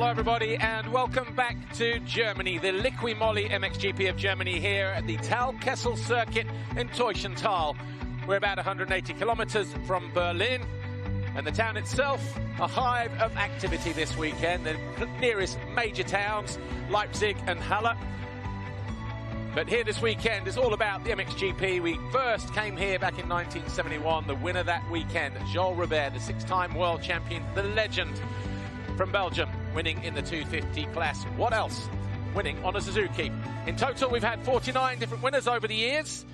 Hello everybody and welcome back to Germany, the Liqui Moly MXGP of Germany here at the Talkessel circuit in Teutschenthal. We're about 180 kilometers from Berlin, and the town itself, a hive of activity this weekend. The nearest major towns, Leipzig and Halle. But here this weekend is all about the MXGP. We first came here back in 1971. The winner that weekend, Jules Robert, the six-time world champion, the legend from Belgium, winning in the 250 class. What else? Winning on a Suzuki. In total, we've had 49 different winners over the years.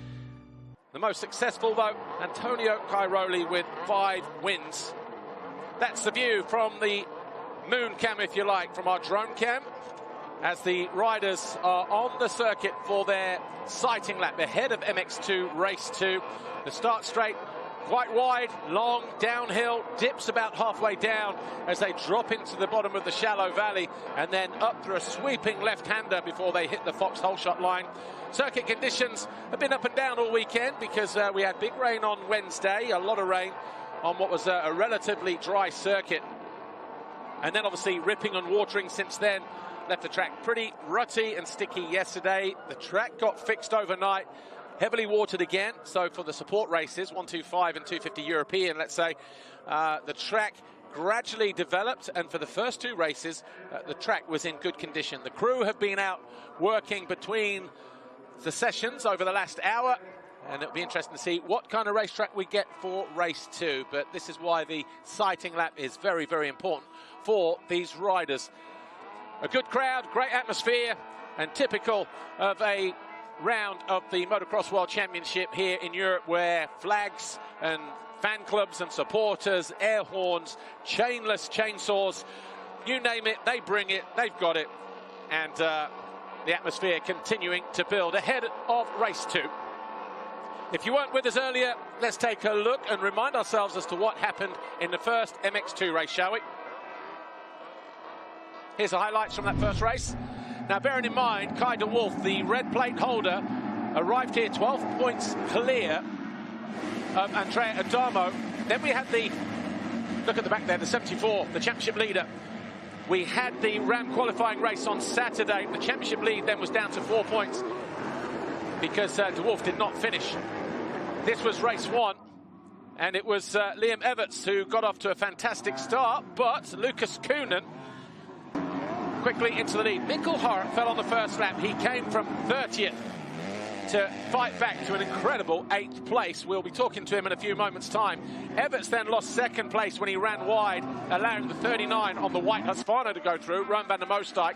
The most successful, though, Antonio Cairoli with 5 wins. That's the view from the moon cam, if you like, from our drone cam, as the riders are on the circuit for their sighting lap ahead of MX2 Race 2. The start straight, quite wide, long, downhill, dips about halfway down as they drop into the bottom of the shallow valley and then up through a sweeping left-hander before they hit the Fox hole shot line. Circuit conditions have been up and down all weekend because we had big rain on Wednesday, a lot of rain on what was a relatively dry circuit. And then obviously ripping and watering since then. Left the track pretty rutty and sticky yesterday. The track got fixed overnight. Heavily watered again, so for the support races, 125 and 250 European, let's say, the track gradually developed, and for the first 2 races, the track was in good condition. The crew have been out working between the sessions over the last hour, and it'll be interesting to see what kind of racetrack we get for race 2, but this is why the sighting lap is very, very important for these riders. A good crowd, great atmosphere, and typical of a round of the Motocross World Championship here in Europe, where flags and fan clubs and supporters, air horns, chainless chainsaws, you name it, they bring it, they've got it. And the atmosphere continuing to build ahead of race 2. If you weren't with us earlier, let's take a look and remind ourselves as to what happened in the first MX2 race, shall we? Here's the highlights from that first race. Now, bearing in mind, Kai de Wolf, the red plate holder, arrived here 12 points clear of Andrea Adamo. Then we had the, look at the back there, the 74, the championship leader. We had the round qualifying race on Saturday. The championship lead then was down to 4 points because de Wolf did not finish. This was race 1, and it was Liam Everts who got off to a fantastic start, but Lucas Coenen quickly into the lead. Mikkel Hart fell on the first lap. He came from 30th to fight back to an incredible 8th place. We'll be talking to him in a few moments' time. Everts then lost 2nd place when he ran wide, allowing the 39 on the white Husqvarna to go through, Ron van der Moosdijk.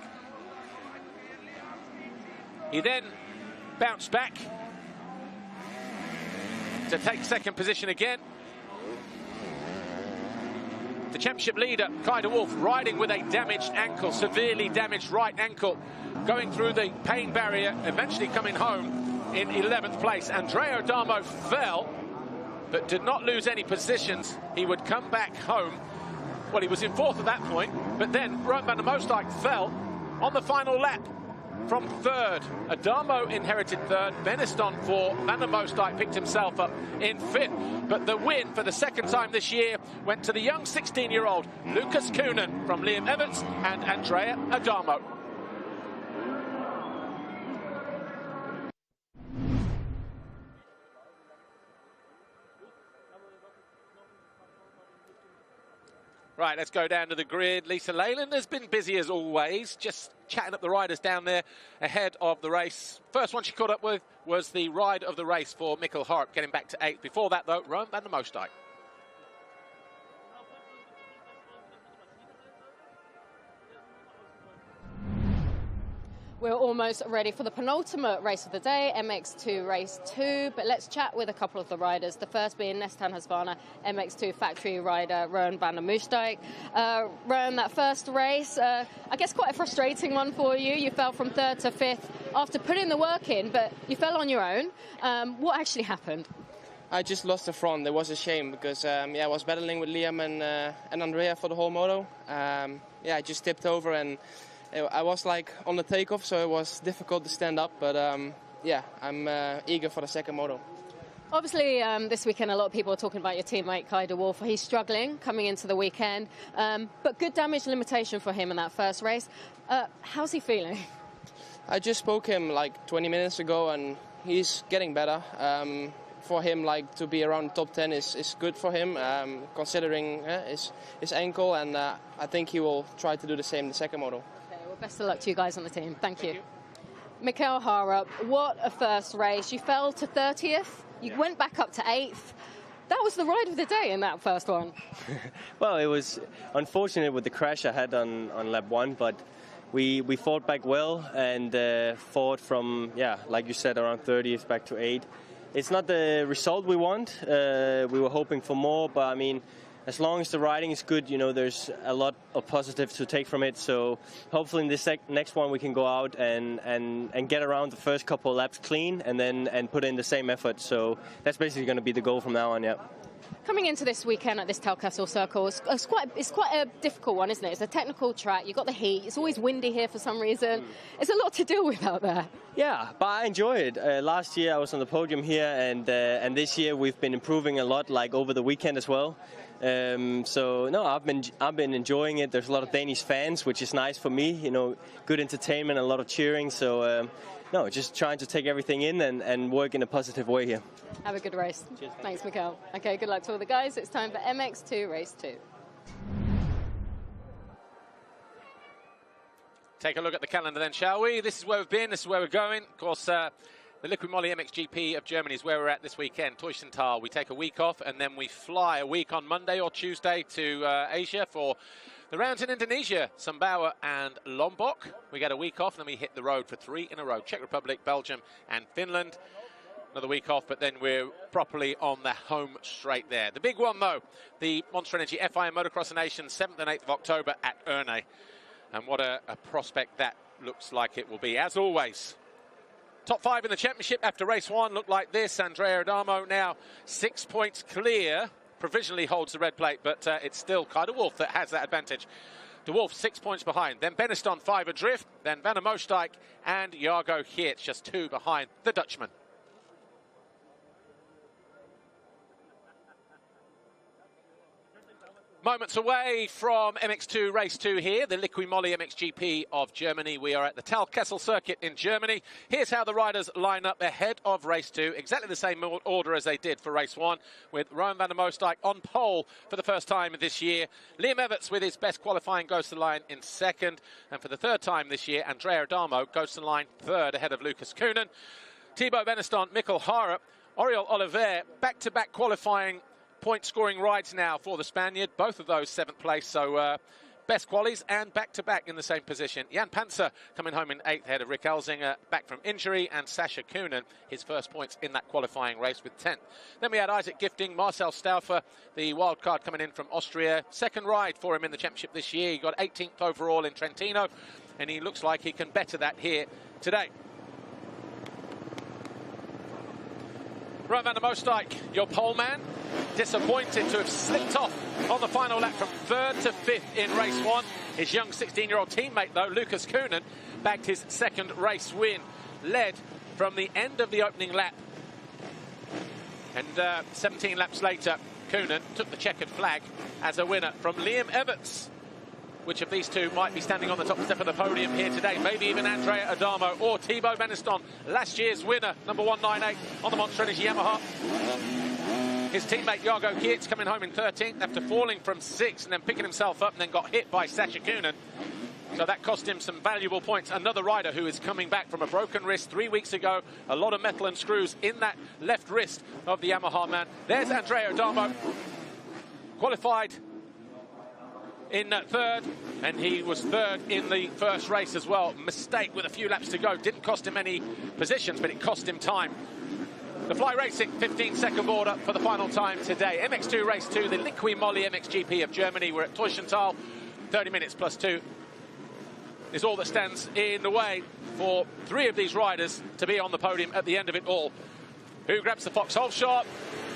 He then bounced back to take 2nd position again. The championship leader, Kai de Wolf, riding with a damaged ankle, severely damaged right ankle, going through the pain barrier, eventually coming home in 11th place. Andrea Adamo fell, but did not lose any positions. He would come back home. Well, he was in 4th at that point, but then Ron van der Moosdijk fell on the final lap from 3rd. Adamo inherited 3rd. Beniston for van der Moosdijk picked himself up in 5th. But the win for the 2nd time this year went to the young 16-year-old Lucas Coenen from Liam Everts and Andrea Adamo. Right, let's go down to the grid. Lisa Leyland has been busy as always, just chatting up the riders down there ahead of the race. First one she caught up with was the ride of the race for Mikkel Hart, getting back to 8th. Before that, though, Ron van der Moosdijk. We're almost ready for the penultimate race of the day, MX2 Race 2, but let's chat with a couple of the riders. The first being Nestan Husqvarna MX2 factory rider, Ron van der Moosdijk. Ron, that first race, I guess quite a frustrating one for you. You fell from 3rd to 5th after putting the work in, but you fell on your own. What actually happened? I just lost the front. It was a shame because I was battling with Liam and Andrea for the whole moto. I just tipped over and I was like on the takeoff, so it was difficult to stand up, but I'm eager for the second moto. Obviously, this weekend, a lot of people are talking about your teammate, Kai de Wolf. He's struggling coming into the weekend, but good damage limitation for him in that first race. How's he feeling? I just spoke to him like 20 minutes ago, and he's getting better. For him, like, to be around top 10 is good for him, considering his ankle, and I think he will try to do the same in the second moto. Okay, well, best of luck to you guys on the team. Thank you. Mikael Harup, what a first race. You fell to 30th. You went back up to 8th. That was the ride of the day in that first one. Well, it was unfortunate with the crash I had on lap 1, but we fought back well and fought from, like you said, around 30th back to 8th. It's not the result we want. We were hoping for more, but I mean, as long as the riding is good, you know, there's a lot of positives to take from it. So hopefully in this next one we can go out and get around the first couple of laps clean and put in the same effort. So that's basically going to be the goal from now on, yeah. Coming into this weekend at this Talkessel Circle, it's quite a difficult one, isn't it? It's a technical track. You've got the heat. It's always windy here for some reason. It's a lot to deal with out there. Yeah, but I enjoy it. Last year I was on the podium here, and this year we've been improving a lot, like over the weekend as well. So no, I've been enjoying it. There's a lot of Danish fans, which is nice for me. You know, good entertainment, a lot of cheering. So no, just trying to take everything in and work in a positive way here. Have a good race. Cheers, thanks, Mikael. Okay, good luck to all the guys. It's time for MX2 Race 2. Take a look at the calendar then, shall we? This is where we've been, this is where we're going. Of course, the Liqui Moly MXGP of Germany is where we're at this weekend, Teussenthal. We take a week off and then we fly a week on Monday or Tuesday to Asia for the rounds in Indonesia, Sumbawa and Lombok. We get a week off and then we hit the road for 3 in a row. Czech Republic, Belgium and Finland. Another week off, but then we're properly on the home straight there. The big one, though, the Monster Energy FIM Motocross Nations, 7th and 8th of October at Erne. And what a prospect that looks like it will be, as always. Top 5 in the championship after race 1 looked like this. Andrea Adamo now 6 points clear. Provisionally holds the red plate, but it's still Kai de Wolf that has that advantage. De Wolf 6 points behind. Then Beniston 5 adrift. Then Van der Moostijk and Jago Geerts just 2 behind the Dutchman. Moments away from MX2 Race 2 here, the Liqui Moly MXGP of Germany. We are at the Talkessel Circuit in Germany. Here's how the riders line up ahead of Race 2. Exactly the same order as they did for Race 1, with Rowan van der Moostijk on pole for the first time this year. Liam Everts with his best qualifying goes to the line in 2nd. And for the 3rd time this year, Andrea Adamo goes to the line 3rd ahead of Lucas Coenen. Thibaut Beniston, Mikael Harup, Oriol Oliver, back-to-back qualifying point-scoring rides now for the Spaniard. Both of those 7th place, so best qualies and back-to-back in the same position. Jan Panzer coming home in 8th ahead of Rick Elzinger, back from injury, and Sascha Coenen, his first points in that qualifying race with 10th. Then we had Isaac Gifting, Marcel Stauffer, the wild card coming in from Austria. 2nd ride for him in the championship this year. He got 18th overall in Trentino, and he looks like he can better that here today. Rowan van der Moostijk, your pole man, disappointed to have slipped off on the final lap from 3rd to 5th in race 1. His young 16-year-old teammate, though, Lucas Coenen, bagged his 2nd race win, led from the end of the opening lap. And 17 laps later, Coenen took the checkered flag as a winner from Liam Everts. Which of these two might be standing on the top step of the podium here today? Maybe even Andrea Adamo or Thibaut Beniston, last year's winner, number 198 on the Monster Energy Yamaha. His teammate Jago Geerts coming home in 13th after falling from 6th and then picking himself up and then got hit by Sascha Coenen. So that cost him some valuable points. Another rider who is coming back from a broken wrist 3 weeks ago. A lot of metal and screws in that left wrist of the Yamaha man. There's Andrea Adamo, qualified in 3rd, and he was 3rd in the first race as well. Mistake with a few laps to go. Didn't cost him any positions, but it cost him time. The Fly Racing 15-second order for the final time today. MX2 Race 2, the Liqui Moly MXGP of Germany. We're at Teussenthal. 30 minutes plus 2 is all that stands in the way for 3 of these riders to be on the podium at the end of it all. Who grabs the foxhole shot?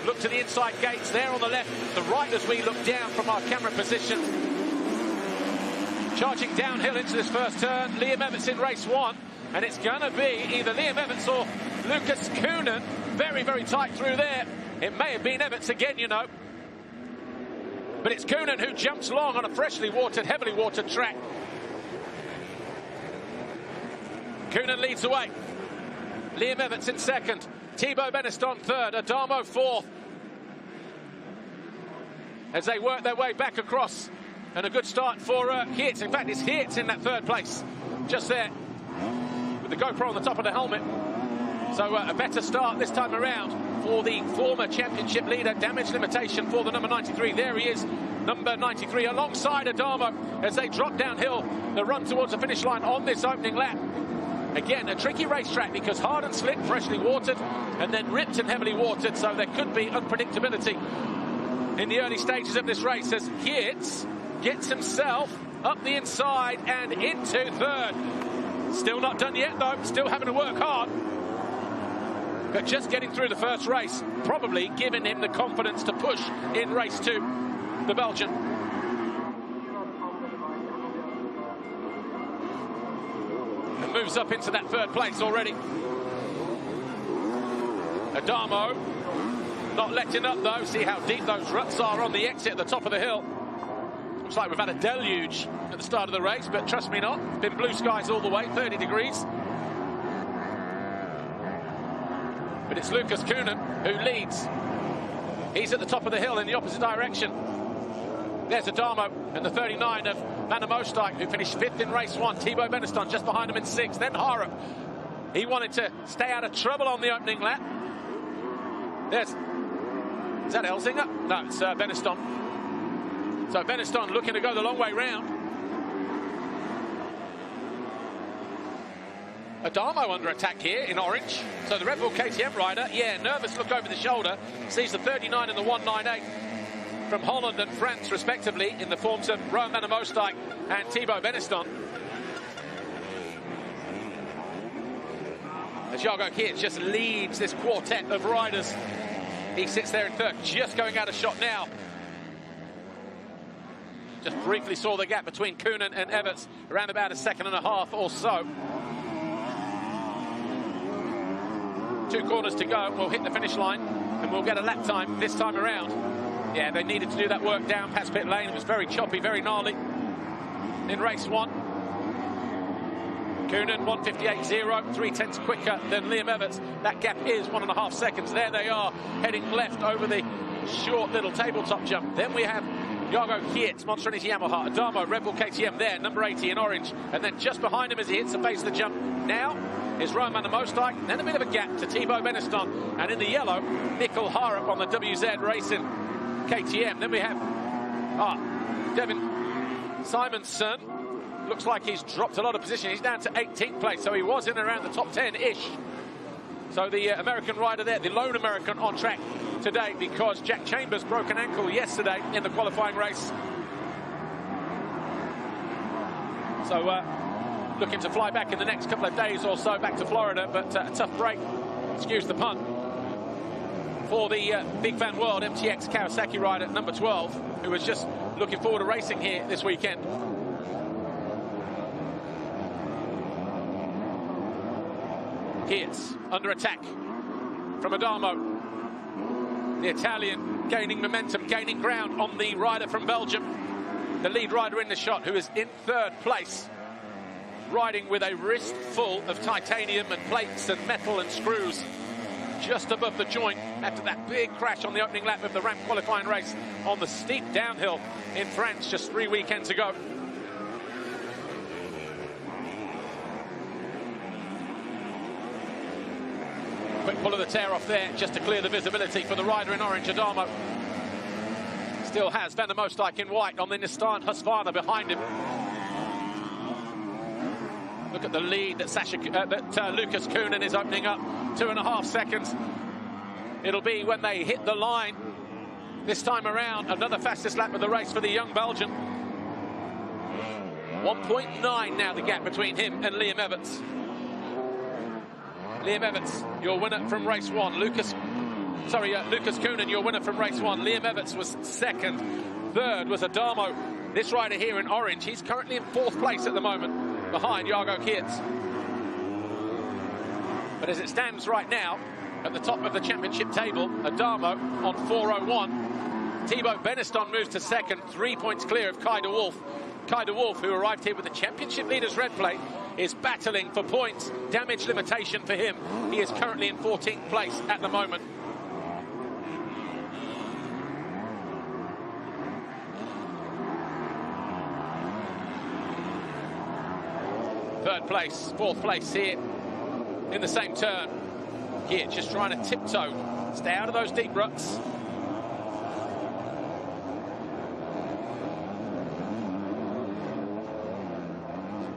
Look to the inside gates there on the left. The right as we look down from our camera position. Charging downhill into this first turn, Liam Everts in race 1, and it's going to be either Liam Everts or Lucas Coenen, very, very tight through there. It may have been Everts again, you know. But it's Coenen who jumps long on a freshly watered, heavily watered track. Coenen leads the way. Liam Everts in second. Thibaut Beneston third. Adamo fourth. As they work their way back across. And a good start for Geerts. In fact, it's Geerts in that third place. Just there. With the GoPro on the top of the helmet. So a better start this time around for the former championship leader. Damage limitation for the number 93. There he is, number 93, alongside Adamo as they drop downhill the run towards the finish line on this opening lap. Again, a tricky racetrack because hard and slick, freshly watered, and then ripped and heavily watered, so there could be unpredictability in the early stages of this race as Geerts gets himself up the inside and into third. Still not done yet, though, still having to work hard. But just getting through the first race, probably giving him the confidence to push in race two, the Belgian. And moves up into that third place already. Adamo not letting up though. See how deep those ruts are on the exit at the top of the hill. Looks like we've had a deluge at the start of the race, but trust me not. It's been blue skies all the way, 30 degrees. But it's Lucas Coenen who leads. He's at the top of the hill in the opposite direction. There's Adamo and the 39 of Van der Moosdijk, who finished fifth in race one. Thibaut Beneston just behind him in sixth. Then Harop. He wanted to stay out of trouble on the opening lap. Is that Elzinga? No, it's Beneston. So Beneston looking to go the long way round. Adamo under attack here in orange. So the Red Bull KTM rider, yeah, nervous look over the shoulder. Sees the 39 and the 198 from Holland and France, respectively, in the forms of Rowan van der Moosdijk and Thibaut Beneston. As Jago Geerts just leads this quartet of riders. He sits there in third, just going out of shot now. Just briefly saw the gap between Coenen and Everts, around about a second and a half or so. 2 corners to go. We'll hit the finish line and we'll get a lap time this time around. Yeah, they needed to do that work down past pit lane. It was very choppy, very gnarly in race one. Coenen 1:58.0, 3/10 quicker than Liam Everts. That gap is 1.5 seconds. There they are, heading left over the short little tabletop jump. Then we have Jago Geerts, Monster Energy Yamaha, Adamo, Red Bull KTM there, number 80 in orange. And then just behind him as he hits the face of the jump now is Rowan van der Moosdijk. Then a bit of a gap to Thibaut Beneston. And in the yellow, Mikkel Harop on the WZ Racing KTM. Then we have Devin Simonson. Looks like he's dropped a lot of position. He's down to 18th place, so he was in around the top 10-ish. So the American rider there, the lone American on track today because Jack Chambers broke an ankle yesterday in the qualifying race. So looking to fly back in the next couple of days or so back to Florida, but a tough break, excuse the pun, for the Big Van World MTX Kawasaki rider number 12, who was just looking forward to racing here this weekend. Geerts under attack from Adamo. The Italian gaining momentum, gaining ground on the rider from Belgium. The lead rider in the shot, who is in third place, riding with a wrist full of titanium and plates and metal and screws just above the joint after that big crash on the opening lap of the ramp qualifying race on the steep downhill in France just 3 weekends ago. Quick pull of the tear off there just to clear the visibility for the rider in orange, Adamo. Still has Van der Moosdijk in white on the Nissan Husqvarna behind him. Look at the lead that Lucas Coenen is opening up, 2.5 seconds. It'll be when they hit the line this time around. Another fastest lap of the race for the young Belgian. 1.9 now the gap between him and Liam Everts. Liam Everts, your winner from race one. Lucas Coenen, your winner from race one. Liam Everts was second. Third was Adamo. This rider here in orange, he's currently in 4th place at the moment, behind Jago Geerts. But as it stands right now, at the top of the championship table, Adamo on 4:01. Thibaut Beneston moves to second, 3 points clear of Kai de Wolf. Kai de Wolf, who arrived here with the championship leader's red plate, is battling for points. Damage limitation for him. He is currently in 14th place at the moment. Third place, fourth place here in the same turn. Here, just trying to tiptoe, stay out of those deep ruts.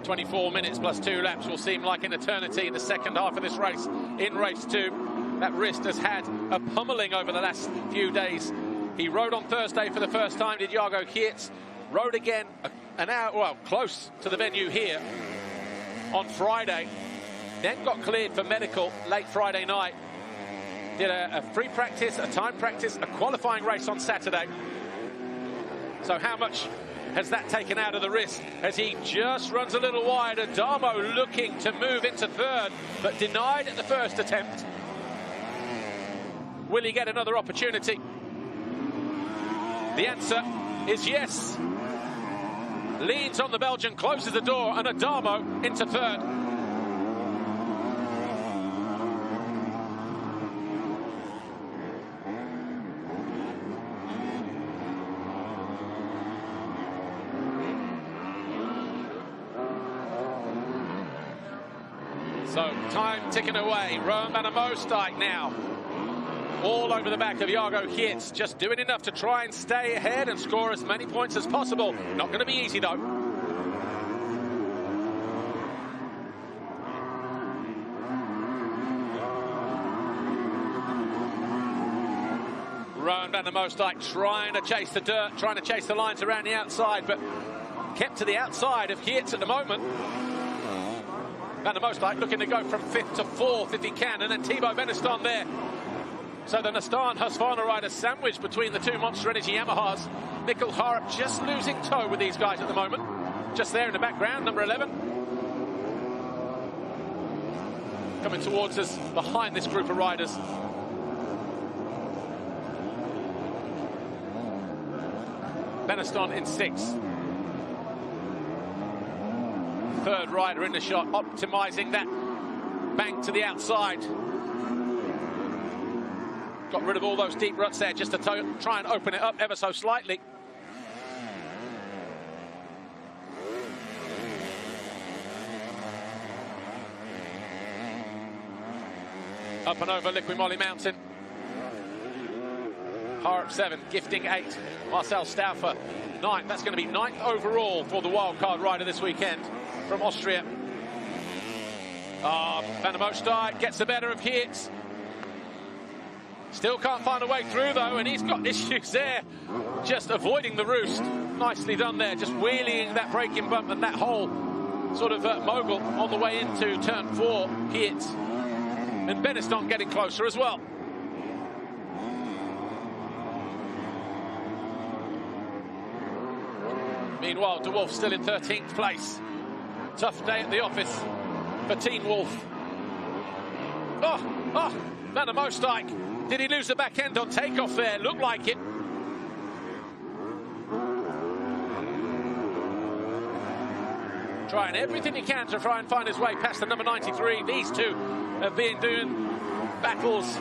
"24 minutes plus 2 laps will seem like an eternity in the second half of this race. In race 2, that wrist has had a pummeling over the last few days. He rode on Thursday for the first time, did Jago Geerts. Rode again an hour, well, close to the venue here on Friday. Then got cleared for medical late Friday night. Did a free practice, a time practice, a qualifying race on Saturday. So how much has that taken out of the wrist as he just runs a little wide? Adamo looking to move into third, but denied at the first attempt. Will he get another opportunity? The answer is yes. Leans on the Belgian, closes the door, and Adamo into third. So time ticking away. Rowan van der Moosdijk now all over the back of Jago Geerts, just doing enough to try and stay ahead and score as many points as possible. Not going to be easy though. Rowan van der Moosdijk trying to chase the dirt, trying to chase the lines around the outside, but kept to the outside of Geerts at the moment. Van der Moosdijk looking to go from 5th to 4th if he can, and then Thibaut Beneston there. So the Nastan Husqvarna riders sandwiched between the two Monster Energy Yamahas. Mikkel Harup just losing toe with these guys at the moment. Just there in the background, number 11. Coming towards us behind this group of riders. Beneston in 6th. Third rider in the shot, optimising that bank to the outside. Got rid of all those deep ruts there just to try and open it up ever so slightly. Up and over Liqui Moly Mountain. Harup 7, Gifting 8, Marcel Stauffer 9. That's going to be 9th overall for the wildcard rider this weekend from Austria. Van der Moosdijk gets the better of Geerts. Still can't find a way through though, and he's got issues there. Just avoiding the roost. Nicely done there, just wheeling that braking bump and that whole sort of mogul on the way into turn 4, Geerts. And Beneston getting closer as well. Meanwhile, de Wolf still in 13th place. Tough day at the office for Teen Wolf. Van der Moosdijk. Did he lose the back end on takeoff there? Looked like it. Trying everything he can to try and find his way past the number 93. These two have been doing battles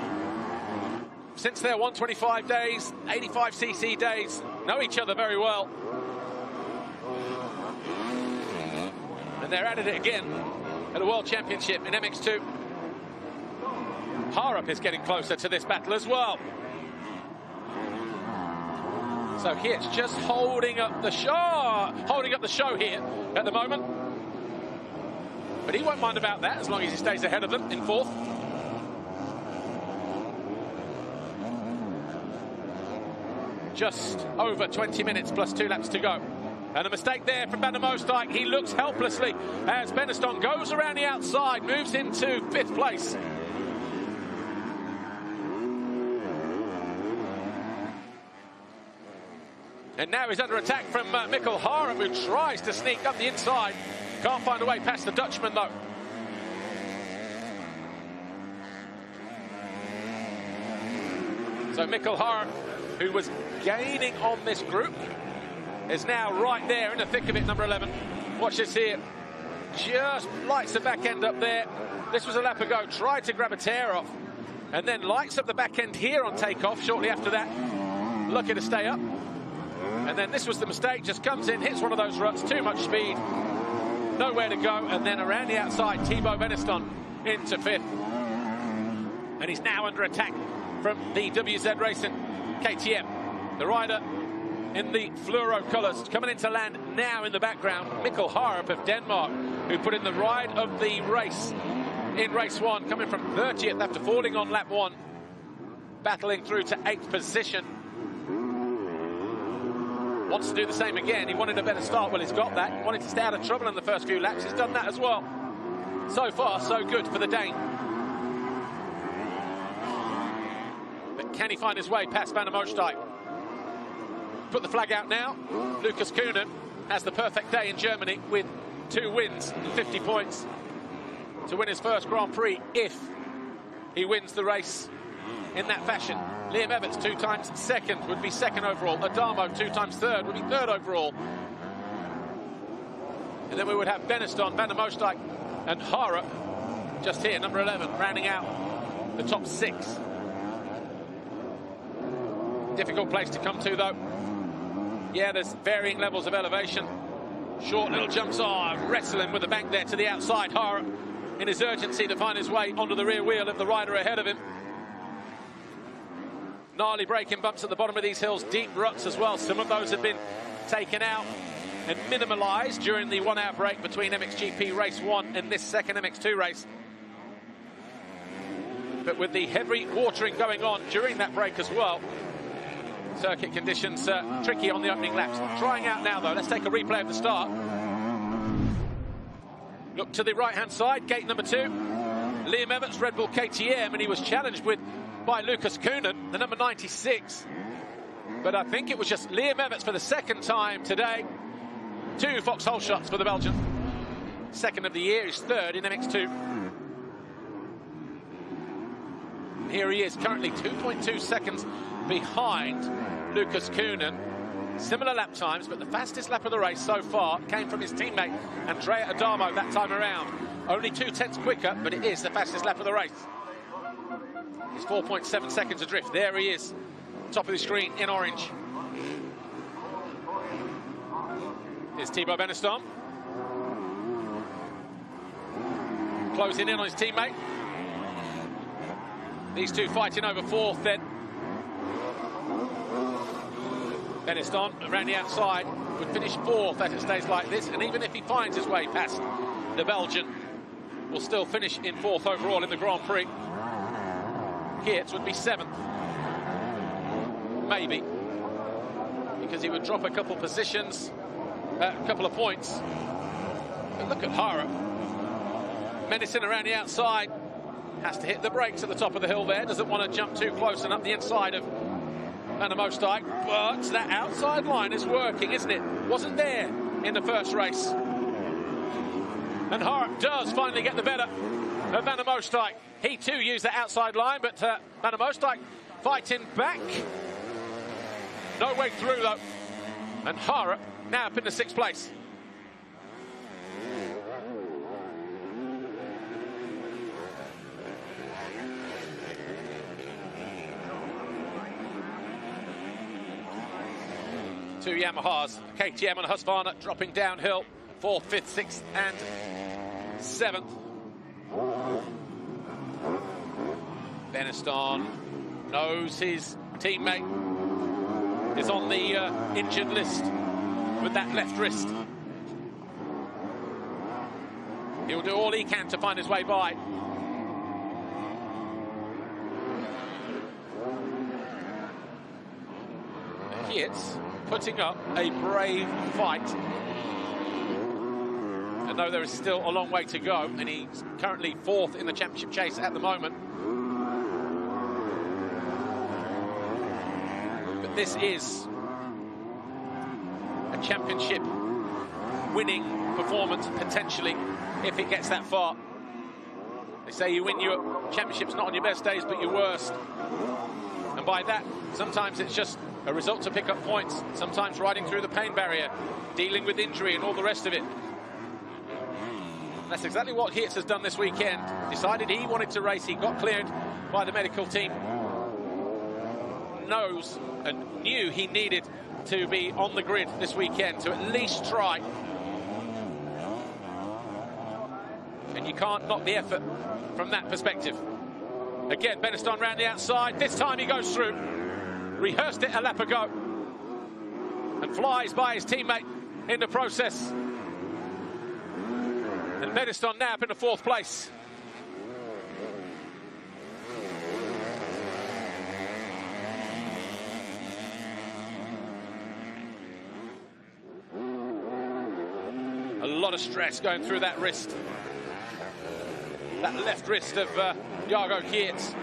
since their 125 days, 85cc days. Know each other very well. And they're at it again at a World Championship in MX2. Harup is getting closer to this battle as well. So Geerts just holding up the show here at the moment. But he won't mind about that as long as he stays ahead of them in 4th. Just over 20 minutes plus 2 laps to go. And a mistake there from Van der Moosdijk. He looks helplessly as Beneston goes around the outside, moves into 5th place. And now he's under attack from Mikkel Harup, who tries to sneak up the inside. Can't find a way past the Dutchman, though. So Mikkel Harp, who was gaining on this group, is now right there in the thick of it, number 11. Watch this here. Just lights the back end up there. This was a lap ago, tried to grab a tear off, and then lights up the back end here on takeoff shortly after that. Lucky to stay up. And then this was the mistake, just comes in, hits one of those ruts, too much speed, nowhere to go, and then around the outside, Thibaut Beneston into 5th. And he's now under attack from the WZ Racing KTM. The rider in the fluoro colours coming into land now in the background, Mikkel Harp of Denmark, who put in the ride of the race in race 1, coming from 30th after falling on lap 1, battling through to 8th position. Wants to do the same again. He wanted a better start. Well, he's got that. He wanted to stay out of trouble in the first few laps. He's done that as well. So far, so good for the Dane. But can he find his way past Van der Moosdijk? Put the flag out now. Lucas Coenen has the perfect day in Germany with 2 wins and 50 points to win his first Grand Prix if he wins the race in that fashion. Liam Everts, 2 times second, would be 2nd overall. Adamo, 2 times third, would be 3rd overall. And then we would have Beneston, Van der Moosdijk and Harp just here, number 11, rounding out the top 6. Difficult place to come to, though. Yeah, there's varying levels of elevation. Short little jumps are wrestling with the bank there to the outside. Harp in his urgency to find his way onto the rear wheel of the rider ahead of him. Gnarly braking bumps at the bottom of these hills, deep ruts as well. Some of those have been taken out and minimalised during the 1-hour break between MXGP race 1 and this second MX2 race. But with the heavy watering going on during that break as well, circuit conditions tricky on the opening laps. Trying out now, though. Let's take a replay of the start. Look to the right-hand side, gate number 2. Liam Everts, Red Bull KTM, and he was challenged by Lucas Coenen, the number 96. But I think it was just Liam Everts for the 2nd time today. 2 foxhole shots for the Belgian. 2nd of the year, he's 3rd in MX2. And here he is, currently 2.2 seconds behind Lucas Coenen. Similar lap times, but the fastest lap of the race so far came from his teammate Andrea Adamo that time around. Only 0.2 quicker, but it is the fastest lap of the race. He's 4.7 seconds adrift. There he is, top of the screen in orange. Here's Thibaut Beneston. Closing in on his teammate. These 2 fighting over 4th then. Beneston around the outside would finish 4th as it stays like this, and even if he finds his way past the Belgian, will still finish in 4th overall in the Grand Prix. Geertz would be 7th. Maybe. Because he would drop a couple positions, a couple of points. But look at Harp. Menacing around the outside. Has to hit the brakes at the top of the hill there. Doesn't want to jump too close and up the inside of Van der Moosdijk. But that outside line is working, isn't it? Wasn't there in the first race. And Harp does finally get the better of Van der Moosdijk. He too used that outside line, but Van der Moosdijk fighting back. No way through though. And Harp now up in the 6th place. Two Yamahas, KTM and Husqvarna dropping downhill, 4th, 5th, 6th and 7th. Beneston knows his teammate is on the injured list with that left wrist. He'll do all he can to find his way by. Geertz putting up a brave fight. And though there is still a long way to go, and he's currently 4th in the championship chase at the moment. But this is a championship winning performance, potentially, if it gets that far. They say you win your championships not on your best days, but your worst. And by that, sometimes it's just a result to pick up points, sometimes riding through the pain barrier, dealing with injury and all the rest of it. That's exactly what Geerts has done this weekend. Decided he wanted to race, he got cleared by the medical team. Knows and knew he needed to be on the grid this weekend to at least try. And you can't knock the effort from that perspective. Again, Beniston round the outside. This time he goes through. Rehearsed it a lap ago. And flies by his teammate in the process. And Beniston now up in the 4th place. A lot of stress going through that wrist. That left wrist of Jago Geerts.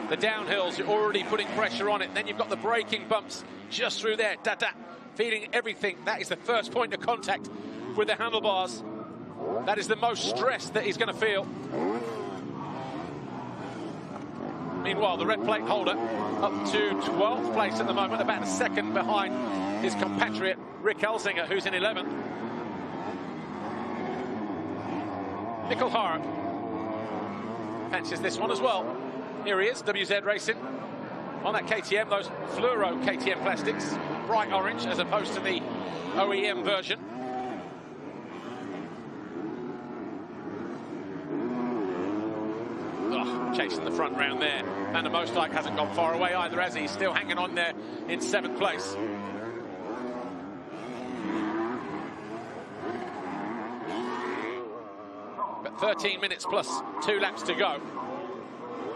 The downhills, you're already putting pressure on it. Then you've got the braking bumps just through there. Da-da, feeling everything. That is the first point of contact with the handlebars. That is the most stress that he's going to feel. Meanwhile, the red plate holder up to 12th place at the moment, about a second behind his compatriot Rick Elsinger, who's in 11th. Mikkel Harup fancies this one as well. Here he is, WZ Racing on that KTM, those fluoro KTM plastics, bright orange as opposed to the OEM version. Oh, chasing the front round there. Van der Moosdijk hasn't gone far away either, has he? He's still hanging on there in 7th place. But 13 minutes plus 2 laps to go.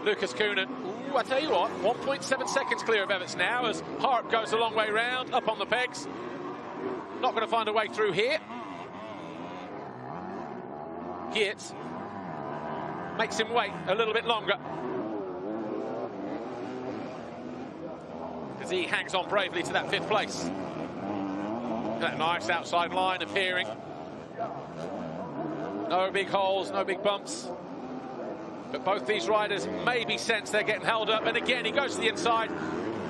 Lucas Coenen, ooh, I tell you what, 1.7 seconds clear of Everts now as Harup goes a long way round, up on the pegs. Not going to find a way through here. Geerts makes him wait a little bit longer, as he hangs on bravely to that 5th place. That nice outside line appearing. No big holes, no big bumps. But both these riders maybe sense they're getting held up. And again, he goes to the inside.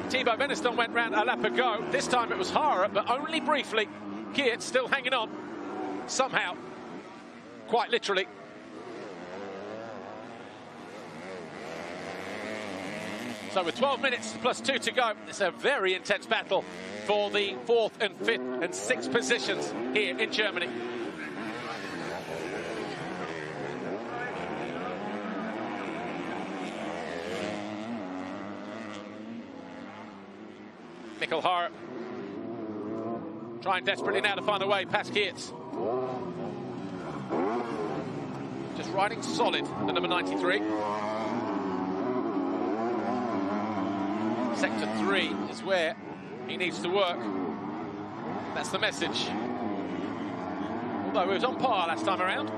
Thibaut Beniston went round a lap ago. This time it was Harup, but only briefly. Geerts still hanging on. Somehow. Quite literally. So with 12 minutes plus 2 to go, it's a very intense battle for the 4th and 5th and 6th positions here in Germany. Mikkel Harup trying desperately now to find a way past Geerts. Just riding solid, the number 93. Sector 3 is where he needs to work. That's the message. Although he was on par last time around.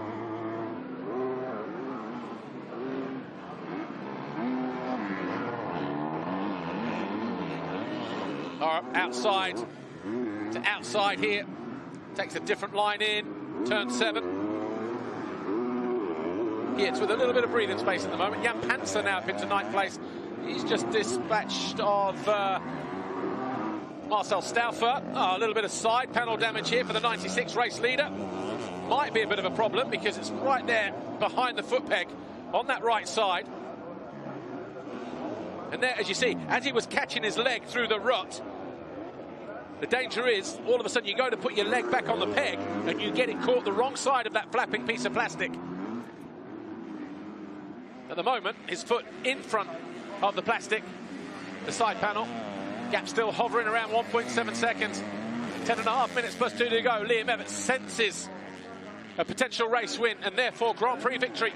Outside to outside here. Takes a different line in. Turn 7. Geerts with a little bit of breathing space at the moment. Jan Panzer now up into 9th place. He's just dispatched of Marcel Stauffer. Oh, a little bit of side panel damage here for the 96 race leader. Might be a bit of a problem because it's right there behind the foot peg on that right side. And there, as you see, as he was catching his leg through the rut, the danger is, all of a sudden you go to put your leg back on the peg and you get it caught the wrong side of that flapping piece of plastic. At the moment, his foot in front of the plastic, the side panel. Gap still hovering around 1.7 seconds. 10.5 minutes plus 2 to go. Liam Everts senses a potential race win and therefore Grand Prix victory.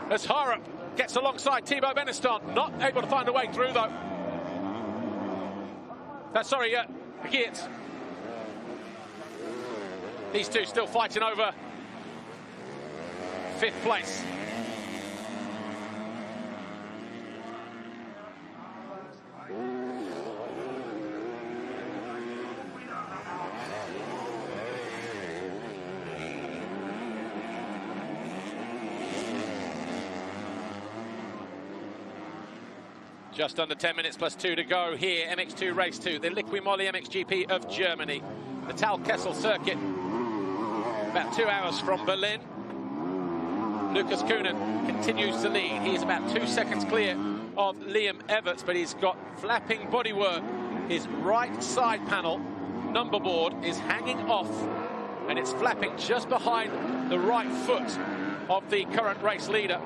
As Harup gets alongside Thibaut Beniston, not able to find a way through though. Geerts. These two still fighting over 5th place. Just under 10 minutes plus 2 to go here. MX2 Race 2, the Liqui Moly MXGP of Germany. The Talkessel circuit, about 2 hours from Berlin. Lucas Coenen continues to lead. He is about 2 seconds clear of Liam Everts, but he's got flapping bodywork. His right side panel number board is hanging off, and it's flapping just behind the right foot of the current race leader.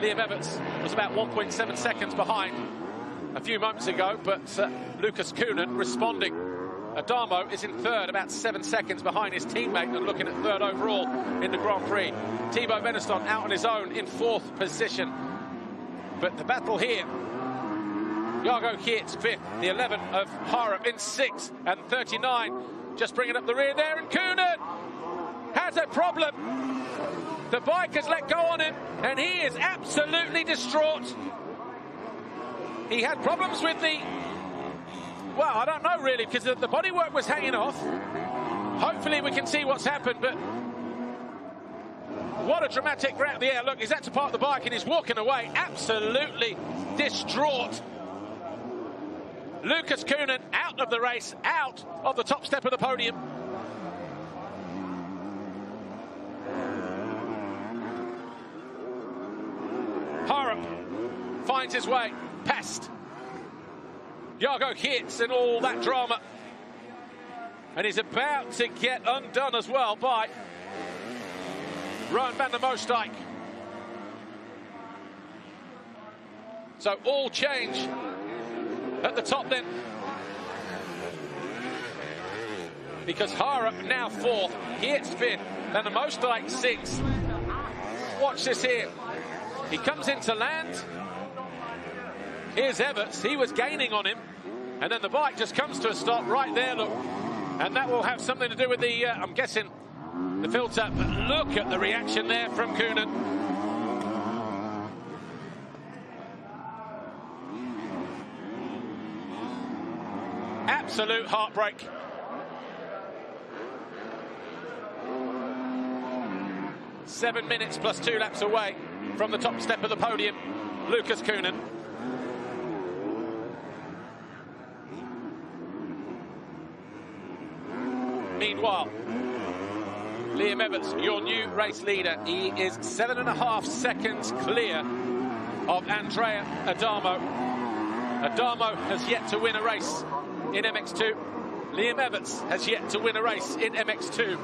Liam Everts was about 1.7 seconds behind a few moments ago, but Lucas Coenen responding. Adamo is in third, about 7 seconds behind his teammate and looking at third overall in the Grand Prix. Thibaut Beneston out on his own in fourth position. But the battle here, Jago Geerts fifth, the 11 of Harup in sixth, and 39 just bringing up the rear there, and Coenen has a problem. The bike has let go on him, and he is absolutely distraught. He had problems with the, well, I don't know really, because the bodywork was hanging off. Hopefully we can see what's happened, but what a dramatic grab. Yeah, look, he's had to park the bike and he's walking away, absolutely distraught. Lucas Coenen out of the race, out of the top step of the podium. Harup finds his way past Jago Geerts and all that drama. And he's about to get undone as well by Rowan van der Moostijk. So all change at the top then, because Harup now fourth, Geerts fifth, Van der Moostijk sixth. Watch this here. He comes into land. Here's Everts. He was gaining on him, and then the bike just comes to a stop right there, look. And that will have something to do with the, I'm guessing, the filter. But look at the reaction there from Coenen. Absolute heartbreak. Seven minutes plus 2 laps away from the top step of the podium, Lucas Coenen. Meanwhile, Liam Everts, your new race leader, he is 7.5 seconds clear of Andrea Adamo. Adamo has yet to win a race in MX2. Liam Everts has yet to win a race in MX2.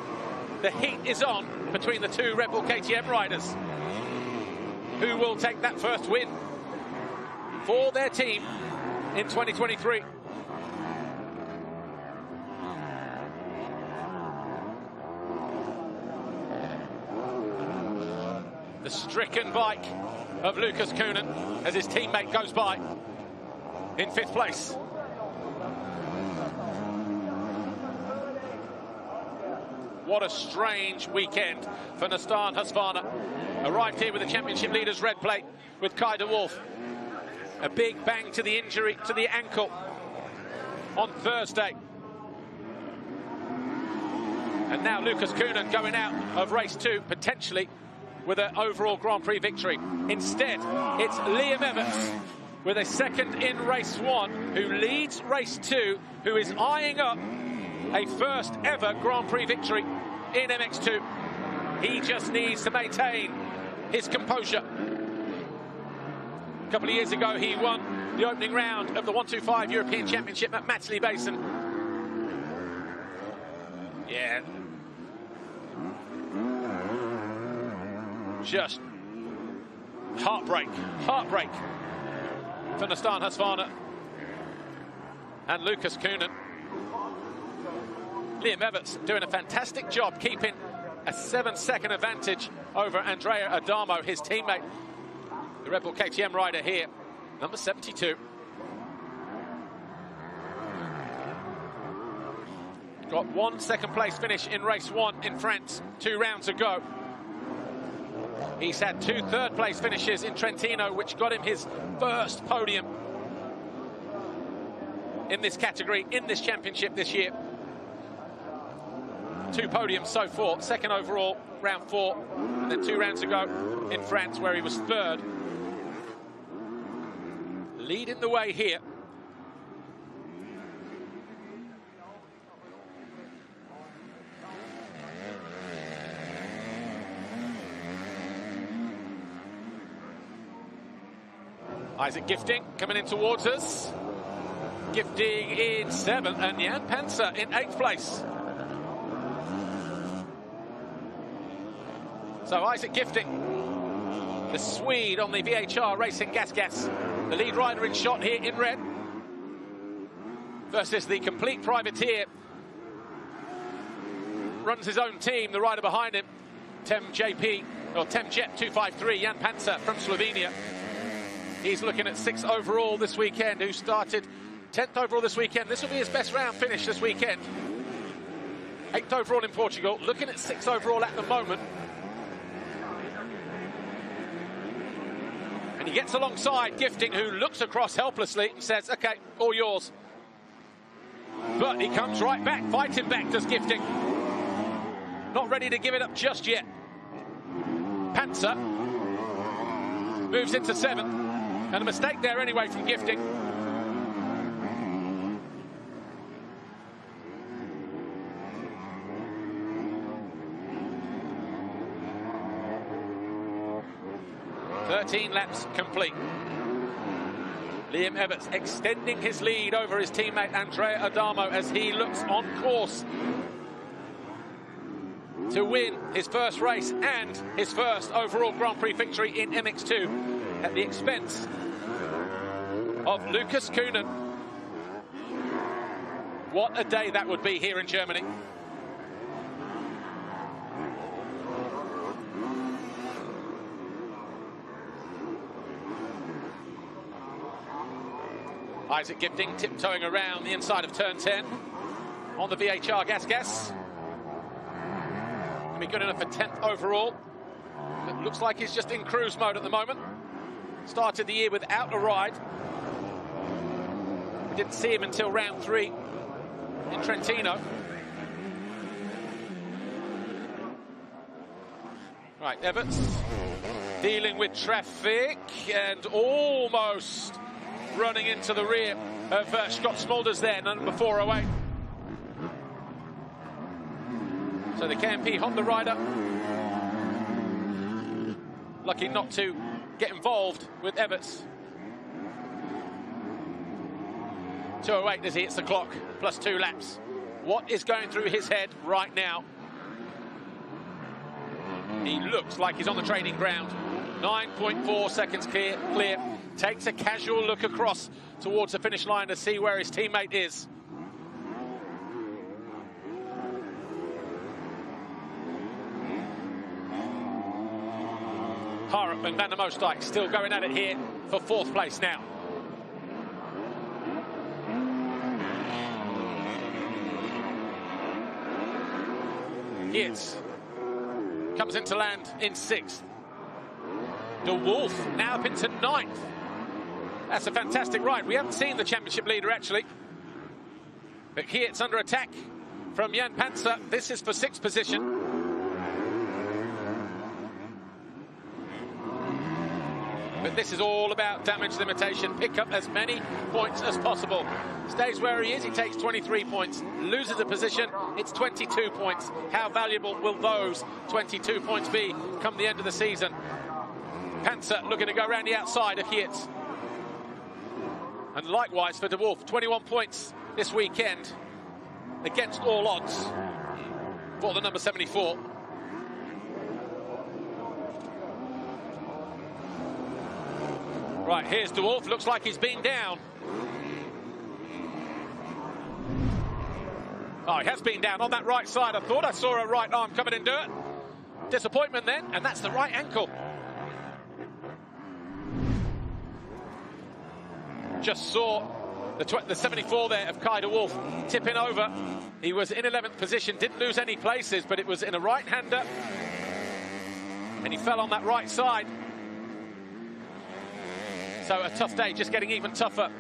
The heat is on between the two Red Bull KTM riders. Who will take that first win for their team in 2023? The stricken bike of Lucas Coenen as his teammate goes by in 5th place. What a strange weekend for Nastan Husqvarna. Arrived here with the championship leaders red plate with Kai de Wolf. A big bang to the injury to the ankle on Thursday. And now Lucas Coenen going out of race 2 potentially with an overall Grand Prix victory. Instead, it's Liam Everts with a second in race 1 who leads race 2, who is eyeing up a first ever Grand Prix victory in MX2. He just needs to maintain his composure. A couple of years ago, he won the opening round of the 125 European Championship at Matsley Basin. Yeah. Just heartbreak for Nastan Husqvarna and Lucas Coenen. Liam Everts doing a fantastic job keeping a 7-second advantage over Andrea Adamo, his teammate, the Red Bull KTM rider here, number 72. Got 1 second place finish in race 1 in France 2 rounds ago. He's had 2 third place finishes in Trentino, which got him his first podium in this category, in this championship this year. 2 podiums so far, second overall, round 4, and then 2 rounds ago in France where he was third. leading the way here. Isaac Gifting coming in towards us. Gifting in 7th and Jan Panzer in 8th place. So Isaac Gifting, the Swede on the VHR Racing Gas, the lead rider in shot here in red, versus the complete privateer, runs his own team, the rider behind him, Temjet 253, Jan Panzer from Slovenia. He's looking at 6th overall this weekend, who started 10th overall this weekend. This will be his best round finish this weekend. 8th overall in Portugal, looking at 6th overall at the moment. And he gets alongside Gifting, who looks across helplessly and says, okay, all yours. But he comes right back, fighting back, does Gifting. Not ready to give it up just yet. Panzer moves into 7th. And a mistake there anyway from Gifting. "13 laps complete." Liam Everts extending his lead over his teammate Andrea Adamo as he looks on course to win his first race and his first overall Grand Prix victory in MX2 at the expense of Lucas Coenen. What a day that would be here in Germany. Isaac Gifting tiptoeing around the inside of turn 10 on the VHR gas. Can be good enough for 10th overall. It looks like he's just in cruise mode at the moment. Started the year without a ride. We didn't see him until round 3 in Trentino. Right, Everts dealing with traffic and almost running into the rear of Scott Smulders there, number 408. So the KMP Honda rider lucky not to get involved with Everts. 208 as he hits the clock, plus 2 laps. What is going through his head right now? He looks like he's on the training ground. 9.4 seconds clear. Takes a casual look across towards the finish line to see where his teammate is. Harup and Van der Moosdijk still going at it here for 4th place now. Geerts comes into land in 6th. De Wolf now up into 9th. That's a fantastic ride. We haven't seen the championship leader actually. But Geerts under attack from Jan Panzer. This is for 6th position. But this is all about damage limitation. Pick up as many points as possible. Stays where he is, he takes 23 points. Loses a position, it's 22 points. How valuable will those 22 points be come the end of the season? Panzer looking to go around the outside of Geerts. And likewise for De Wolf, 21 points this weekend against all odds for the number 74. Right, here's De Wolf. Looks like he's been down. Oh, he has been down on that right side. I thought I saw a right arm coming in dirt. Disappointment then, and that's the right ankle. Just saw the 74 there of Kai De Wolf tipping over. He was in 11th position, didn't lose any places, but it was in a right-hander. And he fell on that right side. So a tough day, just getting even tougher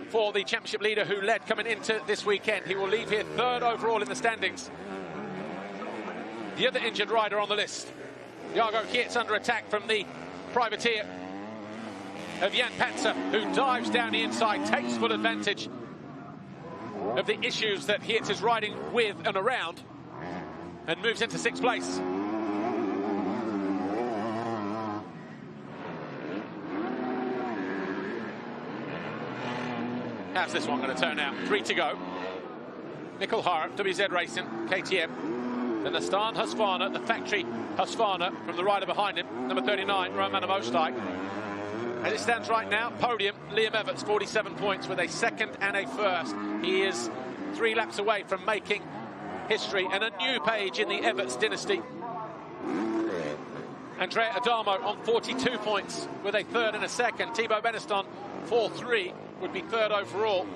for the championship leader who led coming into this weekend. He will leave here 3rd overall in the standings. The other injured rider on the list, Jago Geerts under attack from the privateer. of Jan Panzer, who dives down the inside, takes full advantage of the issues that Geerts is riding with and around, and moves into 6th place. How's this one going to turn out? 3 to go. Mikkel Haarup, WZ Racing, KTM. Then the Stan Husqvarna, the factory Husqvarna, from the rider behind him, number 39, Roman Mostijk. As it stands right now, podium, Liam Everts, 47 points with a 2nd and a 1st. He is 3 laps away from making history and a new page in the Everts dynasty. Andrea Adamo on 42 points with a 3rd and a 2nd. Thibaut Beneston, 4-3, would be 3rd overall.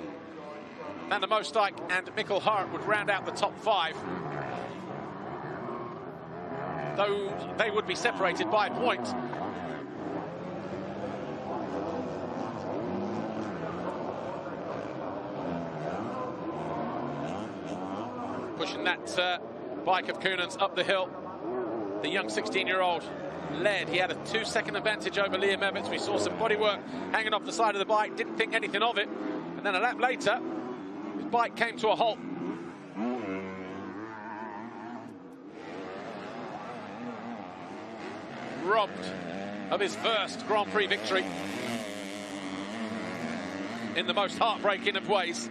Van der Mostijk and Mikkel Haarup would round out the top 5. Though they would be separated by a point. Pushing that bike of Coenen's up the hill. The young 16-year-old led. He had a 2-second advantage over Liam Everts. We saw some bodywork hanging off the side of the bike. Didn't think anything of it. And then a lap later, his bike came to a halt. Robbed of his first Grand Prix victory in the most heartbreaking of ways.